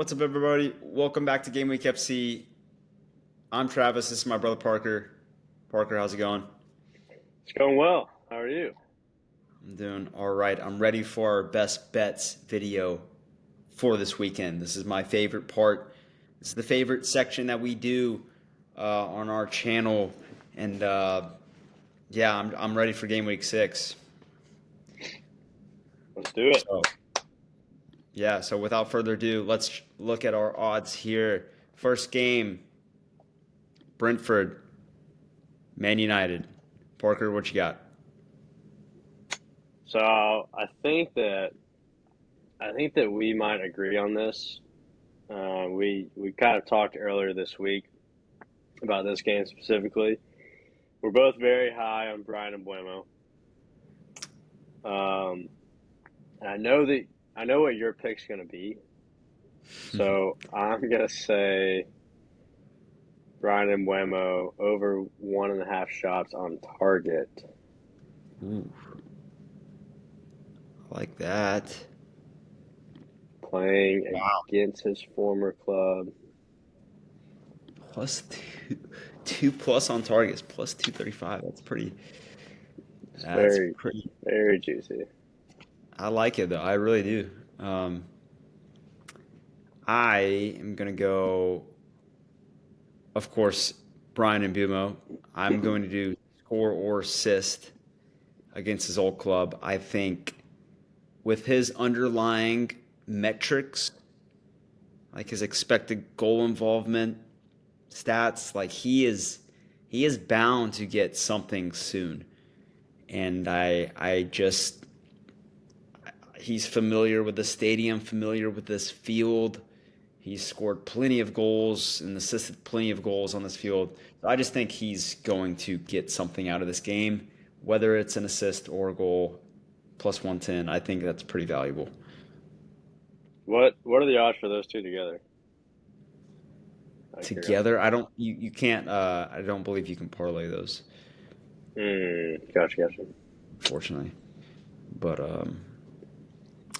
What's up, everybody? Welcome back to Game Week FC. I'm Travis. This is my brother Parker. Parker, how's it going? It's going well. How are you? I'm doing all right. I'm ready for our best bets video for this weekend. This is my favorite part. This is the favorite section that we do on our channel, and yeah, I'm ready for Game Week 6. Let's do it. So yeah, so without further ado, let's look at our odds here. First game, Brentford, Man United. Parker, what you got? So I think that we might agree on this. We kind of talked earlier this week about this game specifically. We're both very high on Brian Mbuemo. And I know what your pick's going to be. So I'm going to say Brian Mbuemo over 1.5 shots on target. Ooh, I like that. Playing Wow. against his former club. Plus two plus on targets, plus 235. It's That's very, pretty. very juicy. I like it though. I really do. I am gonna go, of course, Brian and Bumo. I'm going to do score or assist against his old club. I think with his underlying metrics, like his expected goal involvement stats, like he is bound to get something soon. And I just he's familiar with the stadium, familiar with this field. He's scored plenty of goals and assisted plenty of goals on this field. So I just think he's going to get something out of this game, whether it's an assist or a goal. Plus 110, I think that's pretty valuable. What are the odds for those two together? Out of curiosity. Together, I don't you can't I don't believe you can parlay those, Gotcha. unfortunately. But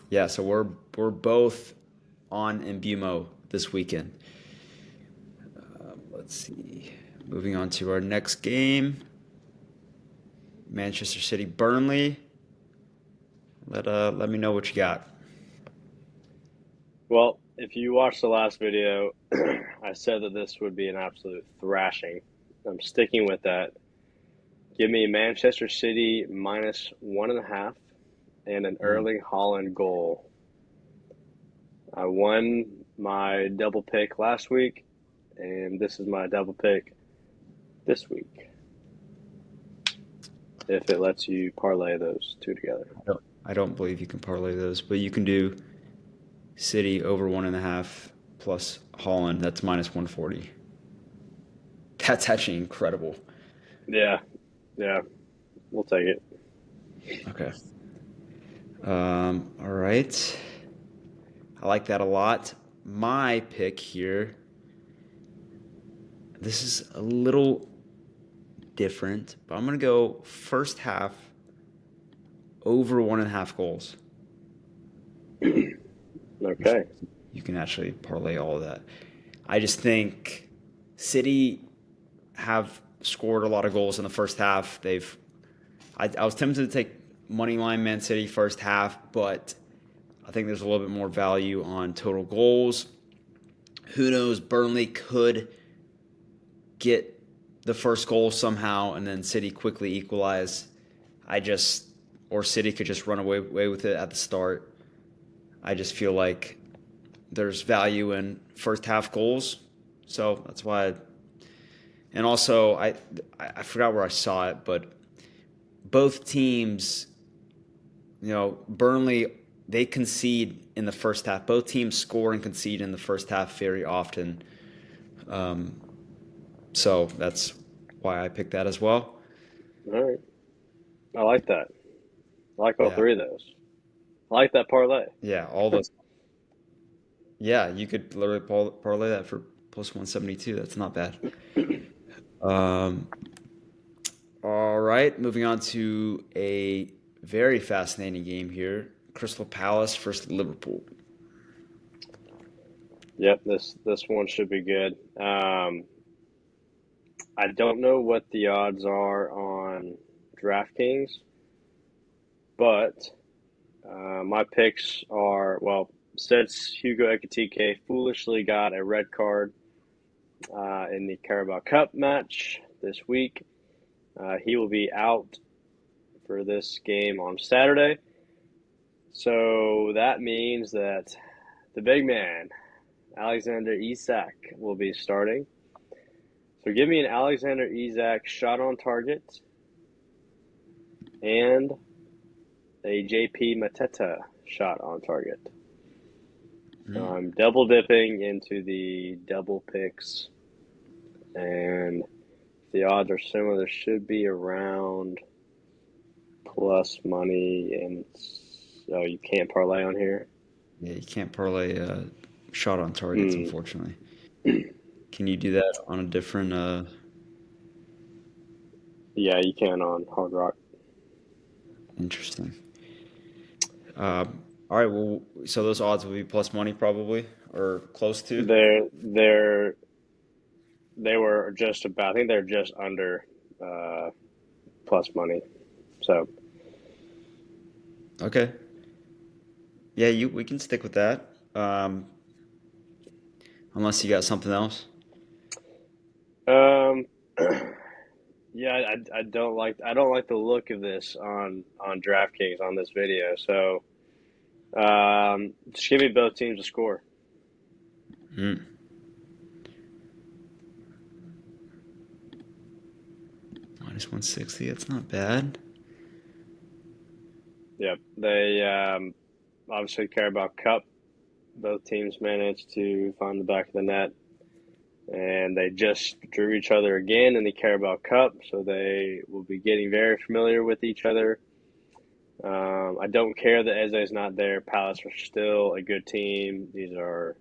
yeah, so we're both on Embumo this weekend. Let's see. Moving on to our next game, Manchester City Burnley. Let me know what you got. Well, if you watched the last video, I said that this would be an absolute thrashing. I'm sticking with that. Give me Manchester City minus 1.5 and an Mm. Erling Haaland goal. I won my double pick last week, and this is my double pick this week. If it lets you parlay those two together. I don't believe you can parlay those, but you can do City over 1.5 plus Holland. That's minus 140. That's actually incredible. Yeah, yeah, we'll take it. Okay. All right. I like that a lot. My pick here. This is a little different, but I'm gonna go first half over 1.5 goals. Which Okay. you can actually parlay all of that. I just think City have scored a lot of goals in the first half. I was tempted to take money line Man City first half, but I think there's a little bit more value on total goals. Who knows? Burnley could get the first goal somehow, and then City quickly equalize. I just or City could just run away with it at the start. I just feel like there's value in first half goals, so that's why. And also, I forgot where I saw it, but both teams, Burnley, they concede in the first half. Both teams score and concede in the first half very often. Um, so that's why I picked that as well. All right. I like that. I like all Yeah, three of those. I like that parlay. yeah, all those. Yeah, you could literally parlay that for plus 172. That's not bad. Um, all right, moving on to a very fascinating game here. Crystal Palace versus Liverpool. Yep, this one should be good. I don't know what the odds are on DraftKings, but my picks are well, since Hugo Ekitike foolishly got a red card in the Carabao Cup match this week, he will be out for this game on Saturday. So that means that the big man, Alexander Isak, will be starting. So give me an Alexander Isak shot on target and a JP Mateta shot on target. So Mm. I'm double dipping into the double picks, and the odds are similar. There should be around plus money, and so you can't parlay on here. Yeah, you can't parlay shot on targets, Hmm. unfortunately. Can you do that on a different? Yeah, you can on Hard Rock. Interesting. All right. Well, so those odds will be plus money probably, or close to. They're they were just about. I think they're just under uh, plus money. So Okay. Yeah, we can stick with that. Unless you got something else. um, yeah, I don't like the look of this on DraftKings on this video. So just give me both teams to score. Mm. Minus 160. That's not bad. Yep, they obviously care about Cup. Both teams managed to find the back of the net, and they just drew each other again in the Carabao Cup, so they will be getting very familiar with each other. I don't care that Eze's not there. Palace are still a good team. These are,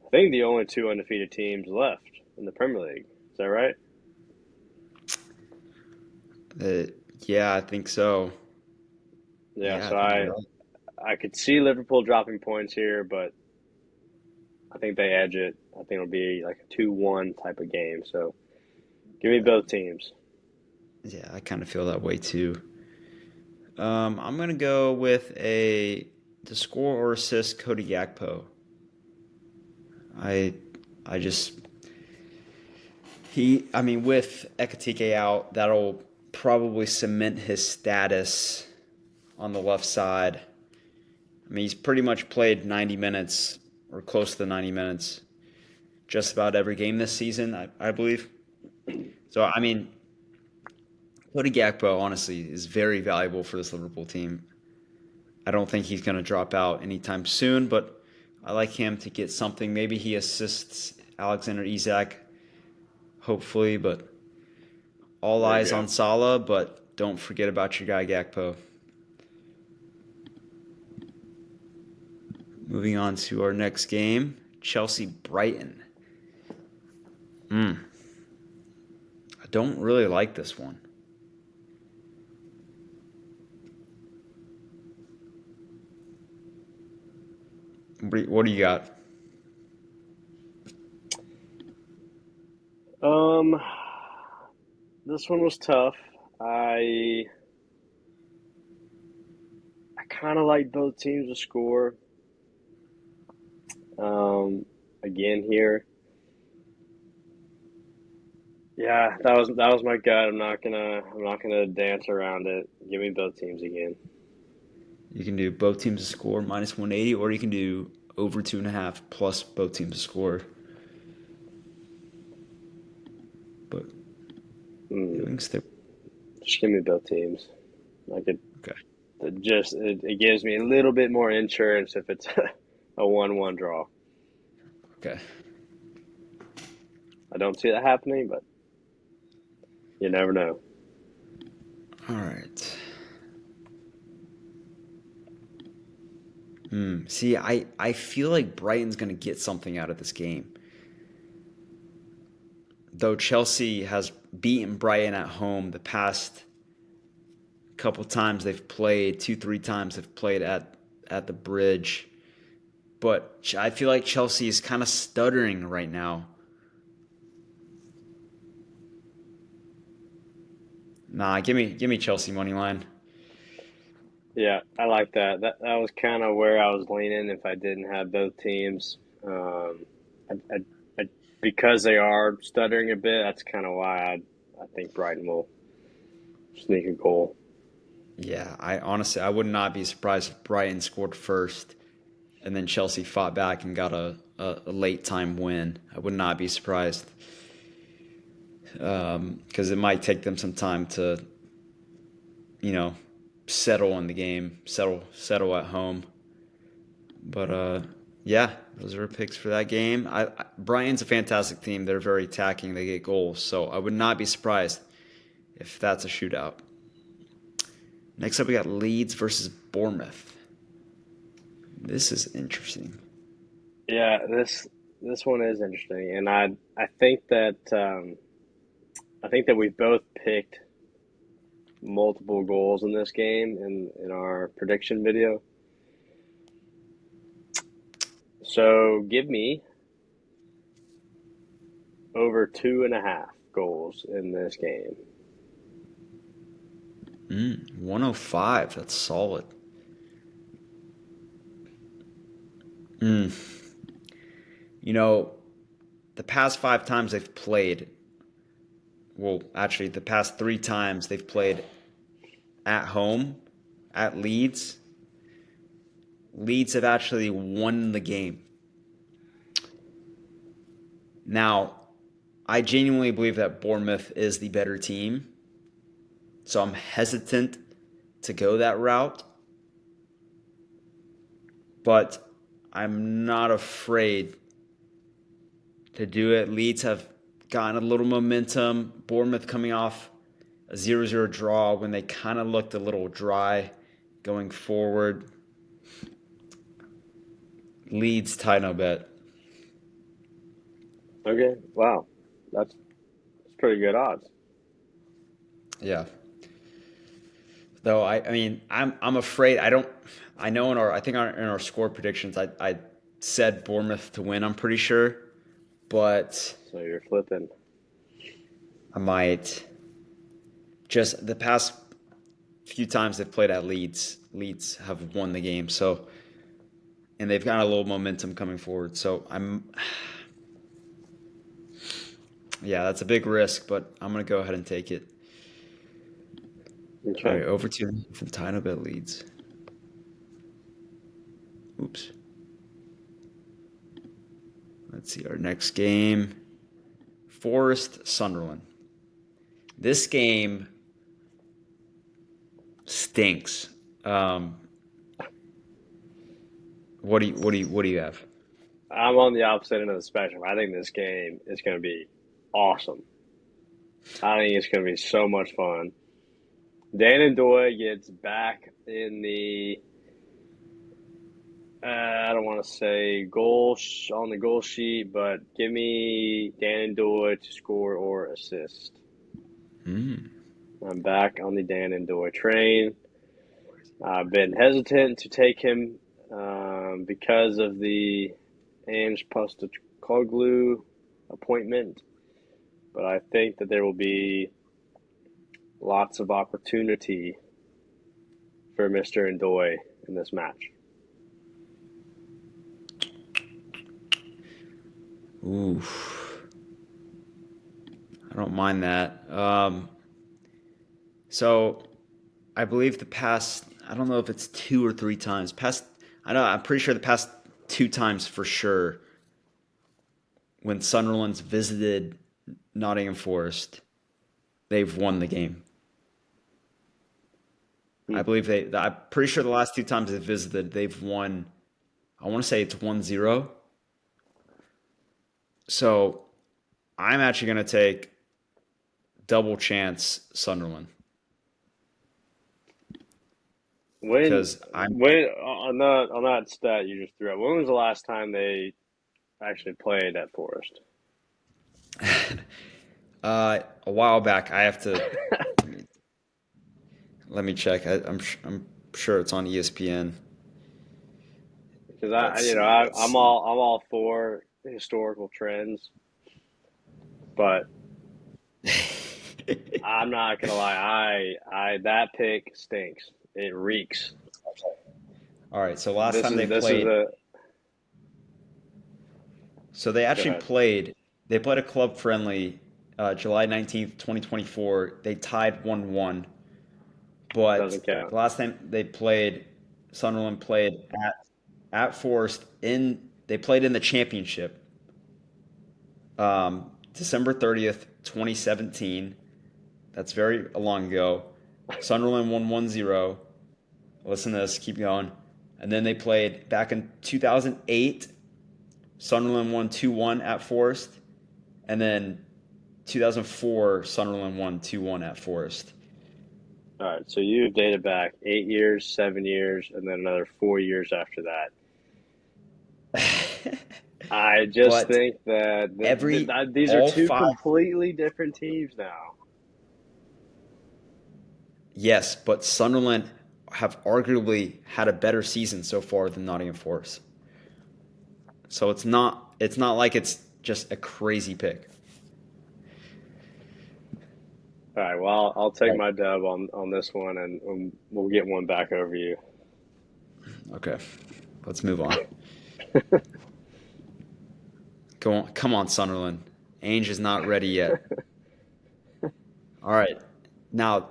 I think, the only two undefeated teams left in the Premier League. Is that right? Uh, yeah, I think so. Yeah. Yeah, I So think I you're right. I could see Liverpool dropping points here, but I think they edge it. I think it'll be like a 2-1 type of game. So give me both teams. Yeah, I kind of feel that way too. I'm gonna go with a to score or assist Cody Gakpo. I I just I mean with Ekatike out, that'll probably cement his status on the left side. I mean, he's pretty much played 90 minutes or close to the 90 minutes just about every game this season, I believe. So, I mean, Cody Gakpo, honestly, is very valuable for this Liverpool team. I don't think he's going to drop out anytime soon, but I like him to get something. Maybe he assists Alexander Isak, hopefully, but all There you eyes go. on Salah, but don't forget about your guy Gakpo. Moving on to our next game, Chelsea Brighton. I don't really like this one. What do you got? Um, this one was tough. I I kind of like both teams to score. Um, again here, yeah, that was my gut. I'm not gonna dance around it. Give me both teams again. You can do both teams to score minus 180, or you can do over 2.5 plus both teams to score. But yeah, we Mm, can stick. just give me both teams. I could Okay. it gives me a little bit more insurance if it's a 1-1 draw. Okay. I don't see that happening, but you never know. All right. See, I feel like Brighton's going to get something out of this game. Though Chelsea has beaten Brighton at home the past couple times they've played, 2, 3 times they've played at the bridge. but I feel like Chelsea is kind of stuttering right now. Nah, give me Chelsea money line. Yeah, I like that. That was kind of where I was leaning if I didn't have both teams. I, because they are stuttering a bit, that's kind of why I think Brighton will sneak a goal. Yeah, I honestly I would not be surprised if Brighton scored first and then Chelsea fought back and got a late time win. I would not be surprised because it might take them some time to, you know, settle in the game, settle at home. But yeah, those are picks for that game. Brighton's a fantastic team. They're very attacking. They get goals, so I would not be surprised if that's a shootout. Next up, we got Leeds versus Bournemouth. This is interesting. Yeah, this one is interesting, and I think that I think that we both picked multiple goals in this game in our prediction video. So give me over 2.5 goals in this game. 105. That's solid. Mm. You know, the past 5 times they've played, well, actually, the past 3 times they've played at home, at Leeds, Leeds have actually won the game. Now, I genuinely believe that Bournemouth is the better team, so I'm hesitant to go that route, but I'm not afraid to do it. Leeds have gotten a little momentum. Bournemouth coming off a 0-0 draw when they kind of looked a little dry going forward. Leeds tie no bet. Okay, wow, that's pretty good odds. Yeah. Though I mean I'm afraid I don't I know in our score predictions I said Bournemouth to win, I'm pretty sure, but So you're flipping. I might just the past few times they've played at Leeds have won the game. So and they've got a little momentum coming forward. So I'm yeah, that's a big risk, but I'm gonna go ahead and take it. All Okay. right, over to the Tino Bet Leeds. Oops. Let's see our next game. Forest Sunderland. This game stinks. Um, what do you have? I'm on the opposite end of the spectrum. I think this game is going to be awesome. I think it's going to be so much fun. Dan and Doy gets back in the I don't want to say on the goal sheet, but give me Dan and Doy to score or assist. Mm. I'm back on the Dan and Doy train. I've been hesitant to take him because of the Ange Postecoglou appointment, but I think that there will be lots of opportunity for Mr. Ndoye in this match. Ooh, I don't mind that. So I believe the past, I don't know if it's 2 or 3 times. I know, I'm pretty sure the past 2 times for sure when Sunderland's visited Nottingham Forest, they've won the game. Hmm. I believe I'm pretty sure the last 2 times they've visited, they've won. I want to say it's 1-0. So I'm actually going to take double chance Sunderland When because I'm on that stat you just threw out, when was the last time they actually played at Forest? a while back. I have to let me check. I'm sure it's on ESPN. because let's see. Let's see. I'm all for historical trends, but I'm not gonna lie, I that pick stinks. It reeks. All right. So last time they This is played, a so they go actually ahead. played. They played a club friendly, July 19th, 2024. They tied 1-1. But Doesn't count. the last time they played, Sunderland played at Forest in. They played in the championship, December 30th, 2017. That's very long ago. Sunderland won 1-0. Listen to this, keep going. And then they played back in 2008. Sunderland won 2-1 at Forest. And then 2004, Sunderland won 2-1 at Forest. All right, so you've dated back 8 years, 7 years, and then another 4 years after that. I just But think that every these are all two five, completely different teams now. yes, but Sunderland have arguably had a better season so far than Nottingham Forest. So it's not like it's just a crazy pick. All right, well, I'll take Right. my dub on this one, and we'll get one back over you. Okay. Let's move on. Go on, come on, Sunderland. Ainge is not ready yet. All right. Now,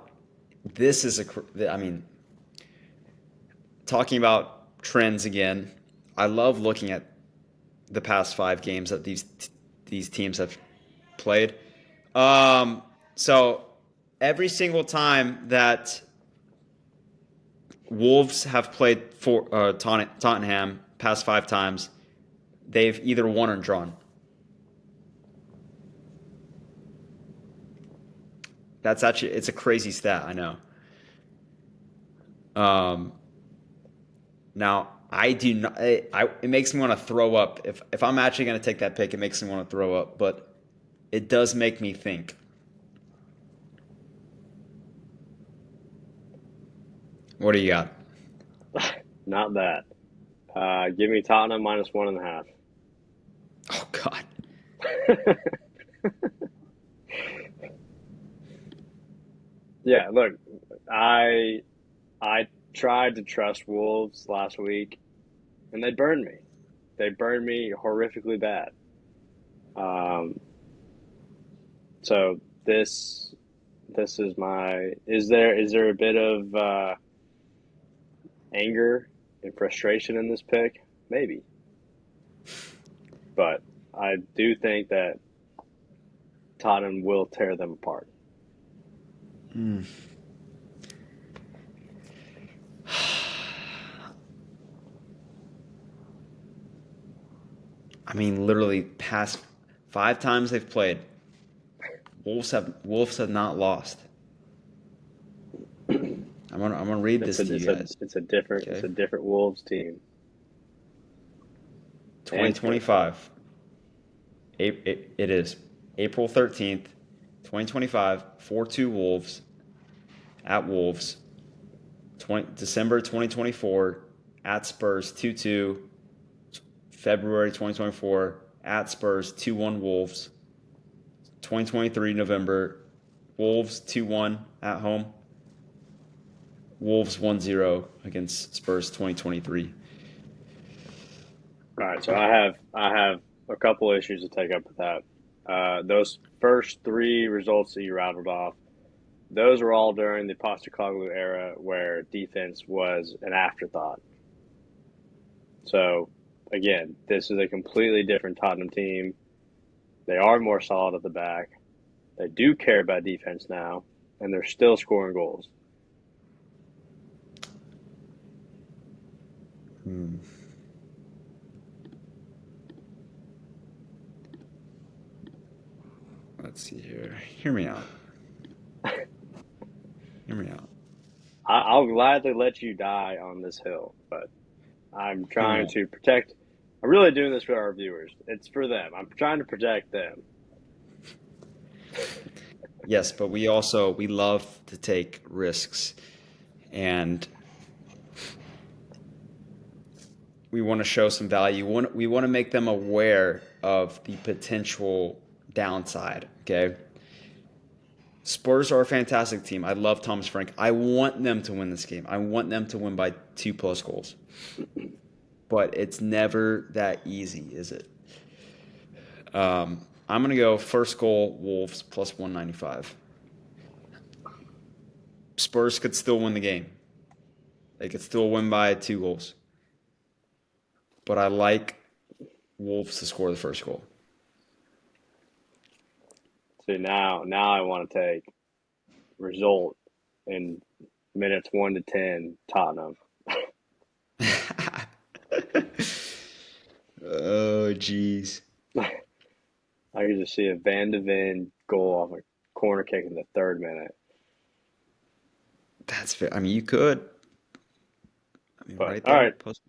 this is I mean, talking about trends again. I love looking at the past 5 games that these teams have played. So every single time that Wolves have played for Tottenham past 5 times, they've either won or drawn. That's actually it's a crazy stat, I know. Um, Now I do not. It makes me want to throw up. If I'm actually going to take that pick, it makes me want to throw up. But it does make me think. What do you got? Not that. Give me Tottenham minus 1.5. Oh God. Yeah, look, I I tried to trust Wolves last week, and they burned me. They burned me horrifically bad. Um, so this is my. Is there a bit of anger and frustration in this pick? Maybe, but I do think that Tottenham will tear them apart. I mean, literally past 5 times they've played, Wolves have not lost. I'm gonna read this to you guys. It's Okay, a different Wolves team and Smith. 2025. It is April 13th, 2025. 4-2 Wolves at Wolves. December 2024 at Spurs 2-2. February 2024 at Spurs 2-1 Wolves. 2023 November Wolves 2-1 at home. Wolves 1-0 against Spurs 2023. All right, so I have a couple issues to take up with that. Those first three results that you rattled off, those were all during the Postecoglou era, where defense was an afterthought. So again, this is a completely different Tottenham team. They are more solid at the back. They do care about defense now, and they're still scoring goals. Hmm. Let's see here. Hear me out. Hear me out. I'll gladly let you die on this hill, but I'm Hear me trying out. to protect. I'm really doing this for our viewers. It's for them. I'm trying to protect them. Yes, but we love to take risks, and we want to show some value. We want to make them aware of the potential downside. Okay. Spurs are a fantastic team. I love Thomas Frank. I want them to win this game. I want them to win by 2+ goals. But it's never that easy, is it? I'm going to go first goal, Wolves plus 195. Spurs could still win the game. They could still win by 2 goals. But I like Wolves to score the first goal. See, now I want to take result in minutes 1 to 10, Tottenham. Oh, jeez. I could just see a Van de Ven goal off a corner kick in the 3rd minute. That's fair. I mean, you could. I mean, But right there. Plus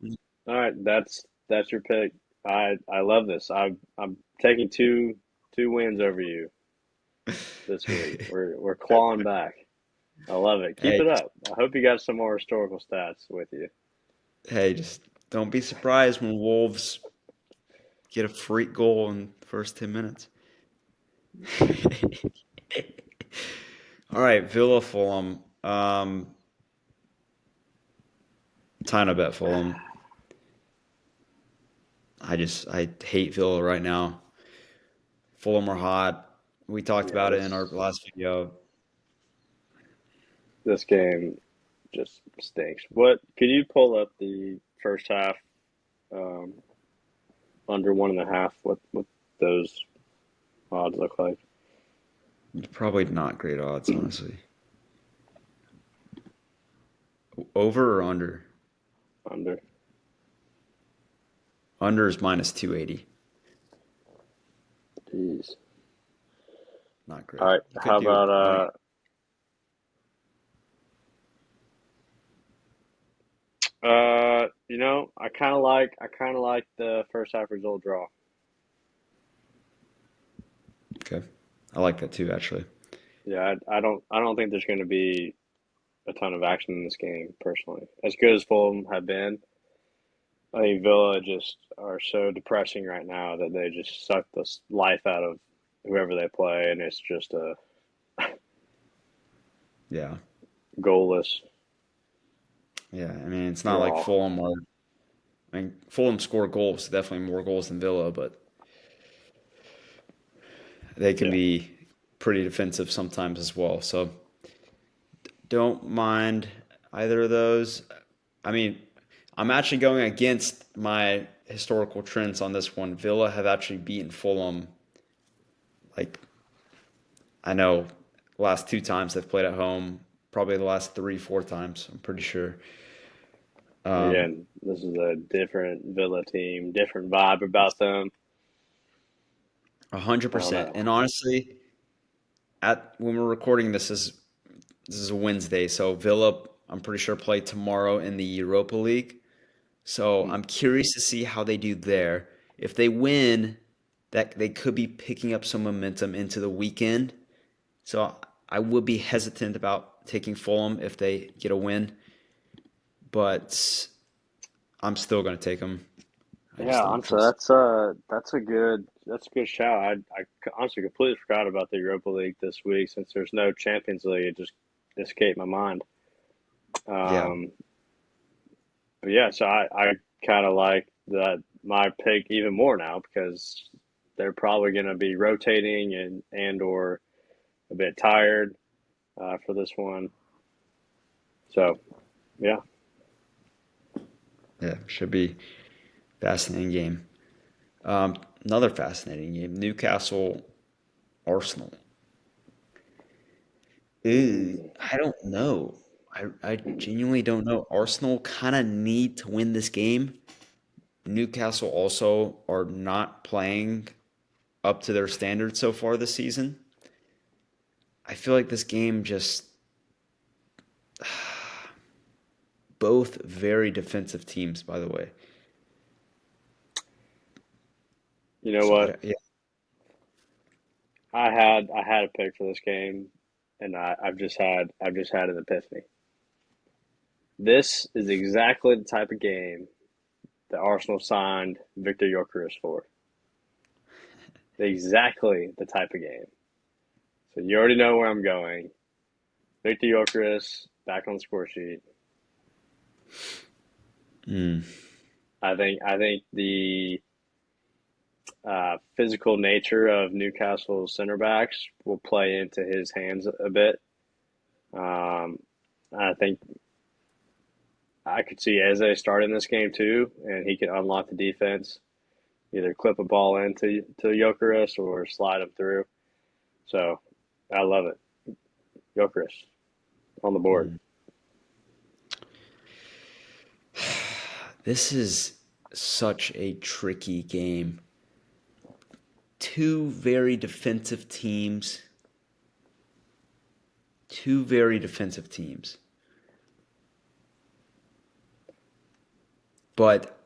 all right, that's your pick. I love this. I'm taking two wins over you this week. We're clawing back. I love it. Keep hey, it up. I hope you got some more historical stats with you. hey, just don't be surprised when Wolves get a freak goal in the first 10 minutes. All right, Villa Fulham. Time to bet Fulham. I hate Villa right now. Fulham are hot. We talked Yeah, about it in our this last video. this game just stinks. What could you pull up the first half um, under 1.5? What those odds look like? Probably not great odds, honestly. Over or under? Under. Under is minus 280. Jeez. Not All great. right. You could How do. about I don't. I kind of like the first half result draw. Okay. I like that too, actually. Yeah, I don't think there's going to be a ton of action in this game personally. As good as Fulham have been, I think Villa just are so depressing right now that they just suck the life out of whoever they play, and it's just a Yeah. goalless Yeah. I mean, it's not like draw. Fulham are. I mean, Fulham score goals, definitely more goals than Villa, but they can Yeah, be pretty defensive sometimes as well. So don't mind either of those. I mean, I'm actually going against my historical trends on this one. Villa have actually beaten Fulham, like, I know, last 2 times they've played at home, probably the last 3, 4 times, I'm pretty sure. Um, again, this is a different Villa team, different vibe about them. I don't 100%. know. And honestly, at when we're recording this is a Wednesday, so Villa, I'm pretty sure play tomorrow in the Europa League. So Hmm. I'm curious to see how they do there. If they win, that they could be picking up some momentum into the weekend. So I would be hesitant about taking Fulham if they get a win, but I'm still going to take them. I just Yeah, don't honestly, trust. that's a good shout. I honestly completely forgot about the Europa League this week since there's no Champions League. It just escaped my mind. Yeah, Um, but yeah, so I kind of like that my pick even more now because they're probably going to be rotating and or a bit tired for this one. So yeah, yeah, should be fascinating game. Another fascinating game: Newcastle Arsenal. I don't know. I genuinely don't know. Arsenal kind of need to win this game. Newcastle also are not playing up to their standards so far this season. I feel like this game just both very defensive teams, by the way. you know So what? yeah, I had a pick for this game, and I've just had an epiphany. This is exactly the type of game that Arsenal signed Victor Gyökeres for. Exactly the type of game. So you already know where I'm going. Victor Gyökeres back on the score sheet. Mm. I think the physical nature of Newcastle's center backs will play into his hands a bit. I think I could see Eze starting this game too, and he can unlock the defense, either clip a ball into Gyökeres or slide him through. So I love it. Gyökeres on the board. This is such a tricky game. Two very defensive teams. But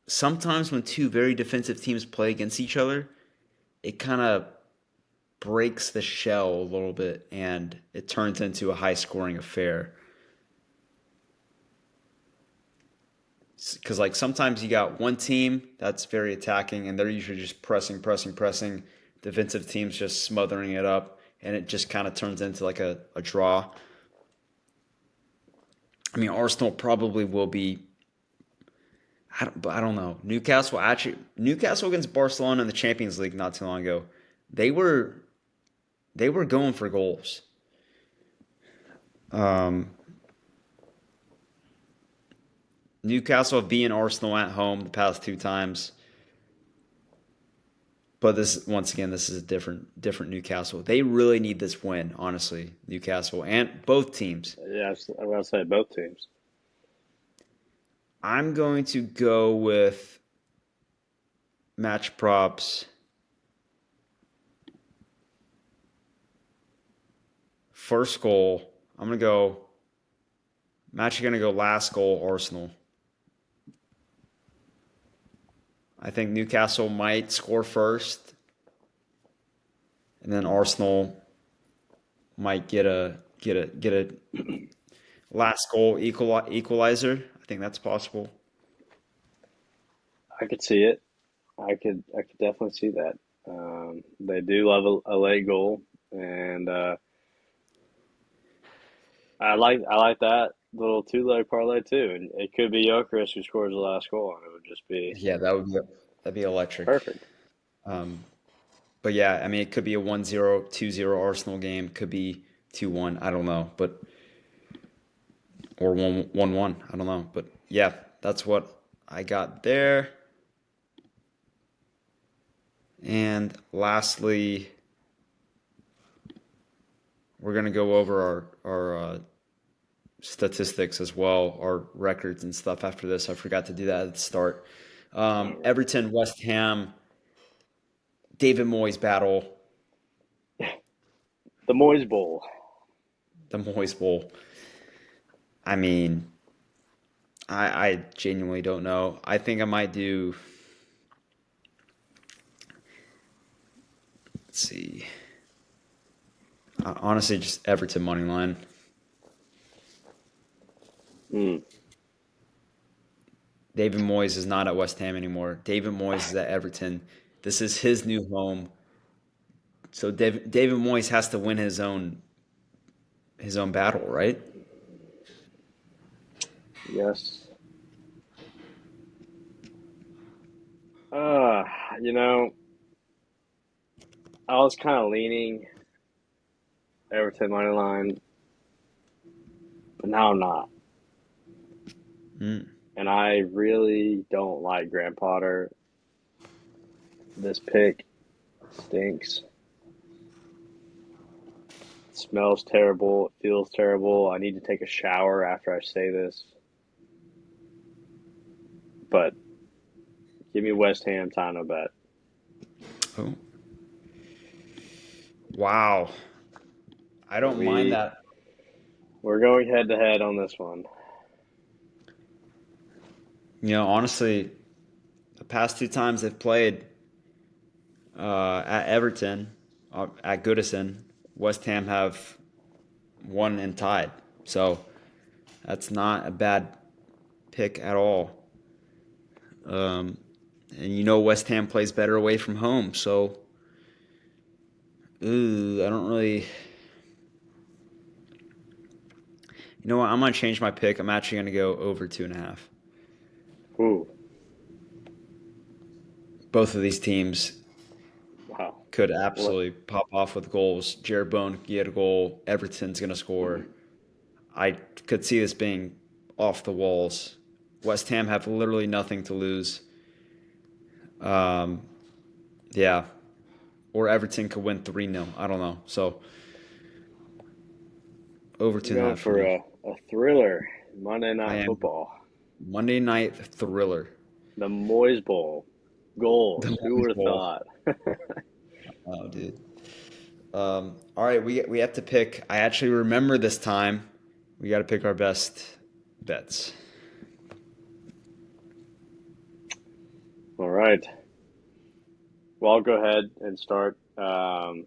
sometimes when two very defensive teams play against each other, it kind of breaks the shell a little bit and it turns into a high scoring affair. Because like sometimes you got one team that's very attacking and they're usually just pressing. Defensive teams just smothering it up and it just kind of turns into like a draw. I mean, Arsenal probably will be. I don't know. Newcastle against Barcelona in the Champions League not too long ago, they were going for goals. Newcastle have beaten Arsenal at home the past two times. But this is a different Newcastle. They really need this win, honestly, Newcastle and both teams. Yes, I'm going to say both teams. I'm going to go with match props. First goal, I'm going to go. I'm actually going to go last goal, Arsenal. I think Newcastle might score first, and then Arsenal might get a last goal equalizer. I think that's possible. I could see it. I could definitely see that. They do love a late goal, and I like that little two-leg parlay too. And it could be Gyökeres who scores the last goal, and it would just be Yeah, that'd be electric. perfect. Um, but yeah, I mean, it could be a 1-0, 2-0 Arsenal game. Could be 2-1. I don't know, but or 1-1. I don't know, but yeah, that's what I got there. And lastly, we're gonna go over our statistics as well, our records and stuff after this. I forgot to do that at the start. Everton, West Ham, David Moyes battle, The Moyes Bowl. the Moyes Bowl. I mean, I genuinely don't know. I think I might do. Let's see. Honestly, just Everton money line. Mm. David Moyes is not at West Ham anymore. David Moyes is at Everton. This is his new home. So David Moyes has to win his own battle, right? Yes. Uh, you know, I was kind of leaning Everton money line, but now I'm not. Mm. And I really don't like Graham Potter. This pick stinks. It smells terrible. It feels terrible. I need to take a shower after I say this. But give me West Ham time to bet. Oh, wow. I don't mind We that. we're going head to head on this one. Honestly, the past two times they've played at Everton, at Goodison, West Ham have won and tied. So that's not a bad pick at all. Um, and West Ham plays better away from home, so I don't really. You know what? I'm gonna change my pick. I'm actually gonna go over 2.5. Ooh, Both of these teams wow. could What? absolutely pop off with goals. Jared Bowen could get a goal. Everton's gonna score. I could see this being off the walls. West Ham have literally nothing to lose. Um, yeah, or Everton could win 3-0. I don't know. So over We're two and a going half for for me. a thriller. Monday I Night am Football. Monday night thriller. The Moyes Bowl. Goals. The Who Moyes would have Bowl. thought? Oh, dude. All right, we have to pick. I actually remember this time. We got to pick our best bets. All right. Well, I'll go ahead and start. I'm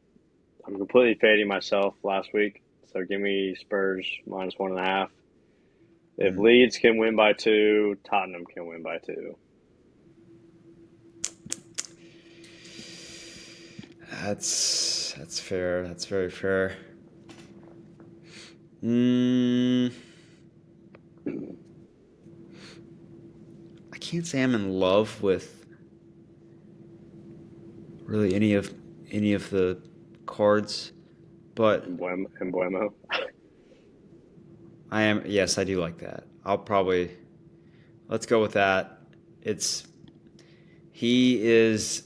completely fading myself last week, so give me Spurs -1.5. If Mm. Leeds can win by two, Tottenham can win by two. That's fair. That's very fair. Mm, I can't say I'm in love with really any of the cards, but And Buemo. I am. Yes, I do like that. I'll probably let's go with that. It's he is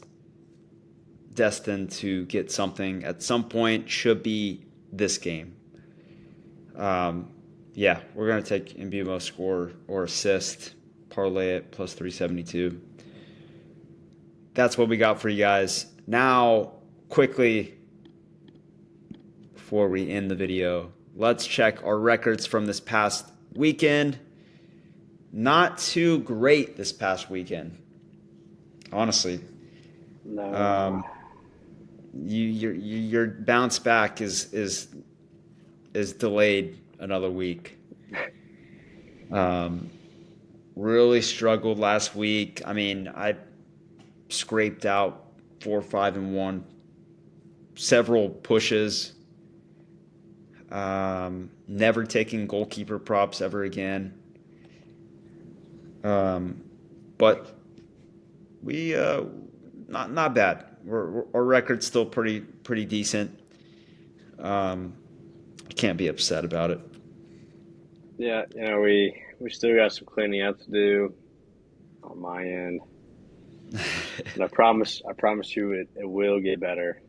destined to get something at some point. Should be this game. Um, yeah, we're gonna take Mbumo score or assist, parlay it plus 372. That's what we got for you guys. Now, quickly before we end the video, let's check our records from this past weekend. Not too great this past weekend, honestly. No. Um, your bounce back is delayed another week. Um, really struggled last week. I mean, I scraped out 4-5-1, several pushes. Never taking goalkeeper props ever again. Um, but we not bad. Our record's still pretty decent. Um, can't be upset about it. Yeah, we still got some cleaning up to do on my end, but I promise you, it will get better.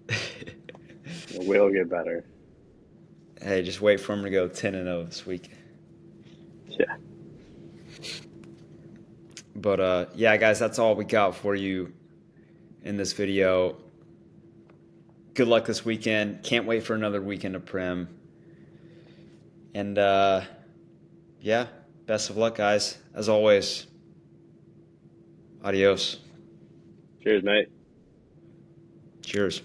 It will get better. Hey, just wait for him to go 10-0 this week. Yeah. But yeah, guys, that's all we got for you in this video. Good luck this weekend. Can't wait for another weekend of Prem. And yeah, best of luck, guys. As always, adios. Cheers, mate. Cheers.